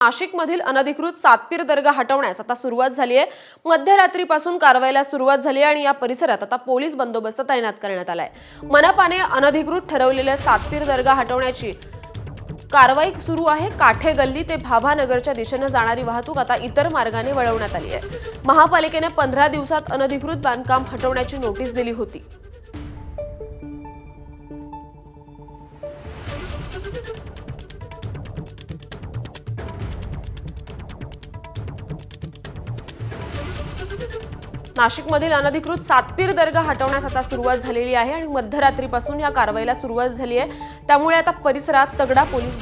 नाशिकमधील अनधिकृत सातपीर दर्गा हटवण्यास आता सुरुवात झाली आहे। मध्यरात्रीपासून कारवाईला सुरुवात झाली आहे आणि या परिसरात आता पोलीस बंदोबस्त तैनात करण्यात आलाय। मनपाने अनधिकृत ठरवलेल्या सातपीर दर्गा हटवण्याची कारवाई सुरू आहे। काठे गल्ली ते भाभानगरच्या दिशेने जाणारी वाहतूक आता इतर मार्गाने वळवण्यात आली आहे। महापालिकेने 15 दिवसात अनधिकृत बांधकाम हटवण्याची नोटीस दिली होती। नाशिकमधील अनधिकृत सातपीर दर्गा हटवण्यास आता सुरुवात झालेली आहे आणि मध्यरात्रीपासून या कारवाईला सुरुवात झाली आहे। त्यामुळे आता परिसरात तगडा पोलीस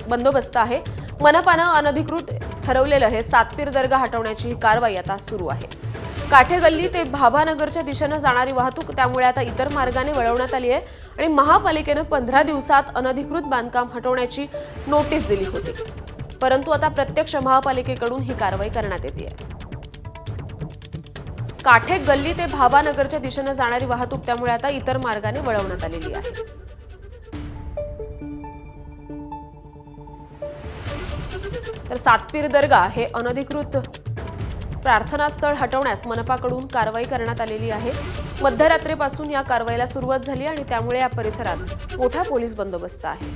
बंदोबस्त आहे। मनपाने अनधिकृत ठरवलेलं हे सातपीर दर्गा हटवण्याची ही कारवाई आता सुरू आहे। काठे गल्ली ते भाभानगरच्या दिशेने जाणारी वाहतूक त्यामुळे आता इतर मार्गाने वळवण्यात आली आहे आणि महापालिकेने 15 दिवसात अनधिकृत बांधकाम हटवण्याची नोटीस दिली होती। परंतु आता प्रत्यक्ष महापालिकेकडून ही कारवाई करण्यात येते आहे। काठे गल्ली ते भाभानगरच्या दिशेने जाणारी वाहतूक त्यामुळे आता इतर मार्गाने वळवण्यात आलेली आहे। तर सातपीर दर्गा हे अनधिकृत प्रार्थनास्थळ हटवण्यास मनपाकडून कारवाई करण्यात आलेली आहे। मध्यरात्रीपासून या कारवाईला सुरुवात झाली आणि त्यामुळे या परिसरात मोठा पोलीस बंदोबस्त आहे।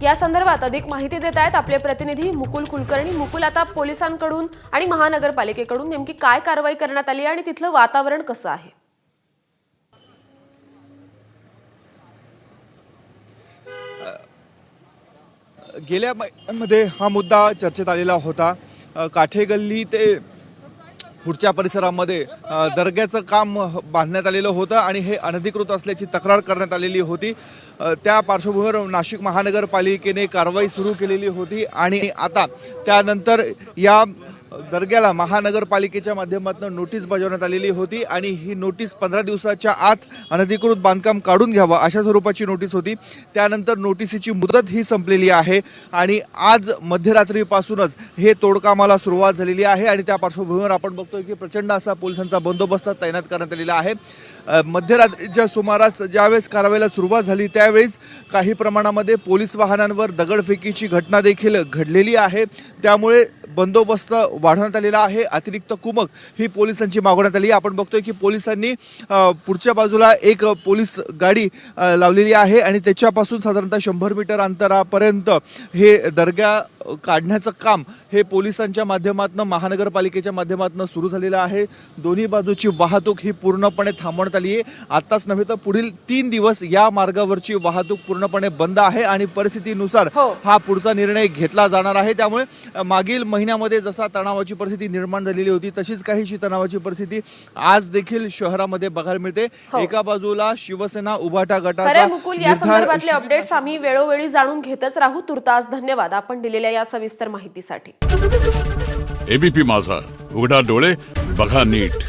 या संदर्भात अधिक माहिती देत आहेत आपले प्रतिनिधी मुकुल कुलकर्णी। मुकुल, आता पोलिसांकडून आणि महानगरपालिकेकडून नेमकी काय कारवाई करण्यात आली आणि तिथलं वातावरण कसं आहे? गेल्या महिन्यामध्ये हा मुद्दा चर्चेत आलेला होता। काठे गल्ली ते पुढच्या परिसरामध्ये दर्ग्याचं काम बांधण्यात आलेलं होतं आणि हे अनधिकृत असल्याची तक्रार करण्यात आलेली होती। त्या पार्श्वभूमीवर नाशिक महानगरपालिकेने कारवाई सुरू केलेली होती आणि आता त्यानंतर या दर्ग्याला महानगरपालिकेच्या माध्यमातून नोटीस बजावण्यात आलेली होती आणि ही नोटीस 15 दिवसाच्या आत अनधिकृत बांधकाम काढून घ्यावं अशा स्वरूपाची नोटीस होती। त्यानंतर नोटीसीची मुदत ही संपलेली आहे आणि आज मध्यरात्रीपासूनच हे तोडकामाला सुरुवात झालेली आहे आणि त्या पार्श्वभूमीवर आपण बघतोय की प्रचंड असा पोलिसांचा बंदोबस्त तैनात करण्यात आलेला आहे। मध्यरात्रीच्या सुमारास ज्यावेळेस कारवाईला सुरुवात झाली त्यावेळेस काही प्रमाणामध्ये पोलीस वाहनांवर दगडफेकीची घटना देखील घडलेली आहे। त्यामुळे बंदोबस्त वाढवण्यात आलेला आहे। अतिरिक्त कुमक ही पोलिसांची मागवण्यात आली। आपण बघतोय की पोलिसांनी पुढच्या बाजूला एक पोलीस गाडी लावलेली आहे आणि त्याच्यापासून साधारणतः 100 मीटर अंतरापर्यंत हे दर्गा काढण्याचं काम हे पोलिसांच्या माध्यमातून महानगरपालिकेच्या माध्यमातून सुरू झालेलं आहे। दोन्ही बाजूची वाहतूक ही पूर्णपणे थांबवण्यात आली आहे। आताच नव्हे तर पुढील 3 दिवस या मार्गावरची वाहतूक पूर्णपणे बंद आहे आणि परिस्थितीनुसार हा पुढचा निर्णय घेतला जाणार आहे। त्यामुळे मागील महिन्यामध्ये जसा तणावाची परिस्थिती निर्माण झालेली होती तशीच काहीशी तणावाची परिस्थिती आज देखील शहरामध्ये बघायला मिळते। एका बाजूला शिवसेना उभाटा गटाचा मुकुल, या संदर्भातले अपडेट्स आम्ही वेळोवेळी जाणून घेतच राहू। तुर्तास धन्यवाद आपण दिलेल्या या सविस्तर माहितीसाठी। एबीपी माझा, उघडा डोळे बघा नीट।